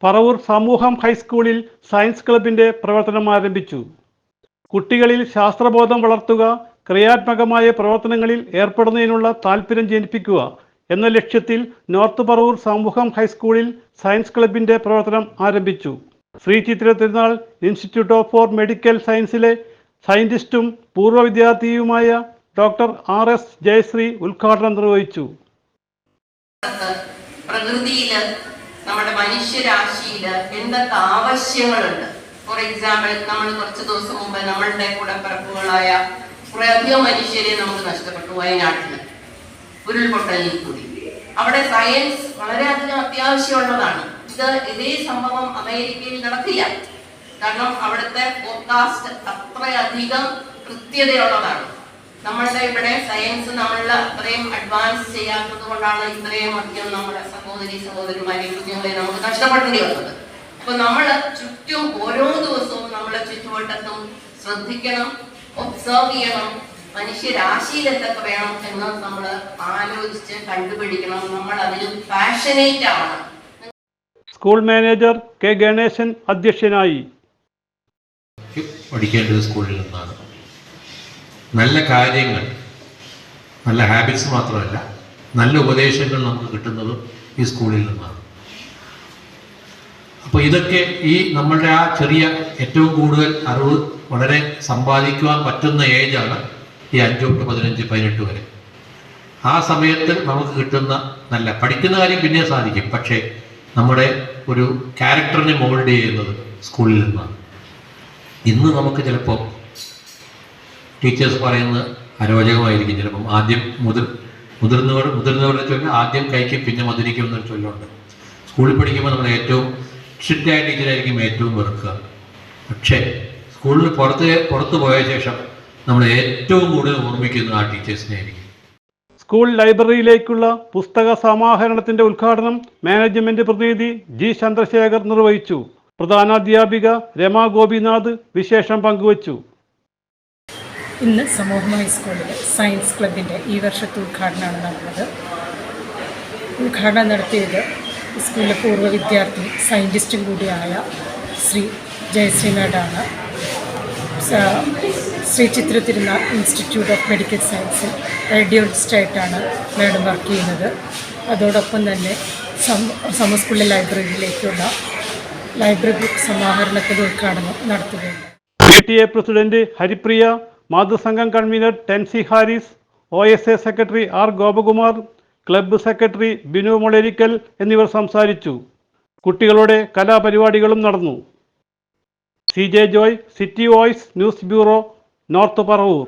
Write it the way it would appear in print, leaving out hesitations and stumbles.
പറവൂർ സമൂഹം ഹൈസ്കൂളിൽ സയൻസ് ക്ലബിന്റെ പ്രവർത്തനം ആരംഭിച്ചു. കുട്ടികളിൽ ശാസ്ത്രബോധം വളർത്തുക, ക്രിയാത്മകമായ പ്രവർത്തനങ്ങളിൽ ഏർപ്പെടുന്നതിനുള്ള താൽപ്പര്യം ജനിപ്പിക്കുക എന്ന ലക്ഷ്യത്തിൽ നോർത്ത് പറവൂർ സമൂഹം ഹൈസ്കൂളിൽ സയൻസ് ക്ലബിന്റെ പ്രവർത്തനം ആരംഭിച്ചു. ശ്രീ ചിത്ര തിരുനാൾ ഇൻസ്റ്റിറ്റ്യൂട്ട് ഫോർ മെഡിക്കൽ സയൻസിലെ സയന്റിസ്റ്റും പൂർവ്വ വിദ്യാർത്ഥിയുമായ ഡോക്ടർ RS ജയശ്രീ ഉദ്ഘാടനം നിർവഹിച്ചു. പ്രകൃതിയിൽ നമ്മുടെ മനുഷ്യരാശിയിൽ എന്തൊക്കെ ആവശ്യങ്ങളുണ്ട്. ഫോർ എക്സാമ്പിൾ, നമ്മൾ കുറച്ച് ദിവസം മുമ്പ് നമ്മളുടെ കൂടെ പിറപ്പുകളായ കുറേയധികം മനുഷ്യരെ നമുക്ക് നഷ്ടപ്പെട്ടു. വയനാട്ടിൽ ഉരുൾപൊട്ടലിൽ കൂടി അവിടെ സയൻസ് വളരെയധികം അത്യാവശ്യമുള്ളതാണ്. ഇതേ സംഭവം അമേരിക്കയിൽ നടക്കില്ല. കാരണം അവിടുത്തെ ഫോർകാസ്റ്റ് അത്രയധികം കൃത്യതയുള്ളതാണ്. നമ്മളുടെ ഇവിടെ സയൻസ് നമ്മളിൽ അത്രയും അഡ്വാൻസ് ചെയ്യാത്തത് കൊണ്ടാണ് ഇത്രയും അധികം നമ്മുടെ സഹോദരിമാരെ കുഞ്ഞുങ്ങളെ നമുക്ക് നഷ്ടപ്പെടേണ്ടി വന്നത്. അപ്പൊ നമ്മള് ചുറ്റും ഓരോ ദിവസവും നമ്മളെ ചുറ്റുവട്ടത്തും ശ്രദ്ധിക്കണം, ഒബ്സർവ് ചെയ്യണം. മനുഷ്യരാശിയിൽ എന്തൊക്കെ വേണം എന്ന് നമ്മൾ ആലോചിച്ച് കണ്ടുപിടിക്കണം. നമ്മൾ അതിൽ പാഷനേറ്റ് ആവണം. സ്കൂൾ മാനേജർ K ഗണേശൻ അധ്യക്ഷനായി. പഠിക്കേണ്ടത് സ്കൂളിൽ നിന്നാണ്. നല്ല കാര്യങ്ങൾ, നല്ല ഹാബിറ്റ്സ് മാത്രമല്ല, നല്ല ഉപദേശങ്ങൾ നമുക്ക് കിട്ടുന്നതും ഈ സ്കൂളിൽ നിന്നാണ്. അപ്പോൾ ഇതൊക്കെ ഈ നമ്മളുടെ ആ ചെറിയ ഏറ്റവും കൂടുതൽ അറിവ് വളരെ സമ്പാദിക്കുവാൻ പറ്റുന്ന ഏജാണ് ഈ 5 തൊട്ട് 15, 18 വരെ. ആ സമയത്ത് നമുക്ക് കിട്ടുന്ന നല്ല പഠിക്കുന്ന കാര്യം പിന്നെ സാധിക്കും, പക്ഷേ നമ്മുടെ ഒരു ക്യാരക്ടറിനെ മോൾഡ് ചെയ്യുന്നത് സ്കൂളിൽ നിന്നാണ്. ഇന്ന് നമുക്ക് ചിലപ്പോൾ ടീച്ചേഴ്സ് പറയുന്നത് അരോചകമായിരിക്കും. ചിലപ്പം ആദ്യം മുതിർന്നവരുടെ ചൊല്ല് ആദ്യം കഴിക്കും പിന്നെ മധുരിക്കും എന്നൊരു ചൊല്ലുണ്ട്. സ്കൂളിൽ പഠിക്കുമ്പോൾ നമ്മൾ ഏറ്റവും സ്ട്രിക്റ്റായ ടീച്ചറായിരിക്കും ഏറ്റവും വെറുക്കുക. പക്ഷേ സ്കൂളിൽ പുറത്ത് പോയ ശേഷം നമ്മൾ ഏറ്റവും കൂടുതൽ ഓർമ്മിക്കുന്ന ആ ടീച്ചേഴ്സിനെ ആയിരിക്കും. സ്കൂൾ ലൈബ്രറിയിലേക്കുള്ള പുസ്തക സമാഹരണത്തിന്റെ ഉദ്ഘാടനം മാനേജ്മെന്റ് പ്രതിനിധി G ചന്ദ്രശേഖർ നിർവഹിച്ചു. പ്രധാനാധ്യാപിക രമാ ഗോപിനാഥ് വിശേഷം പങ്കുവച്ചു. ഇന്ന് സമൂഹം ഹൈസ്കൂളിൽ സയൻസ് ക്ലബിൻ്റെ ഈ വർഷത്തെ ഉദ്ഘാടനമാണ് നടന്നത്. ഉദ്ഘാടനം നടത്തിയത് സ്കൂളിലെ പൂർവ്വ വിദ്യാർത്ഥി സയൻറ്റിസ്റ്റും കൂടിയായ ശ്രീ ജയശ്രീ മാഡാണ്. ശ്രീ ചിത്ര തിരുനാൾ ഇൻസ്റ്റിറ്റ്യൂട്ട് ഓഫ് മെഡിക്കൽ സയൻസിൽ റേഡിയോളജിസ്റ്റായിട്ടാണ് മാഡം വർക്ക് ചെയ്യുന്നത്. അതോടൊപ്പം തന്നെ സമസ്കൂളിലെ ലൈബ്രറിയിലേക്കുള്ള ലൈബ്രറി ബുക്ക് സമാഹരണത്തിൻ്റെ ഉദ്ഘാടനം നടത്തുകയുണ്ട്. PTA പ്രസിഡന്റ് ഹരിപ്രിയ, മാതൃസംഘം convener Tency Haris, OSA secretary R Gopakumar, club secretary Binu Molerikkal എന്നിവർ സംസാരിച്ചു. കുട്ടികളുടെ കലാപരിപാടികളും നടന്നു. CJ Joy, City Voice news bureau, North Paravur.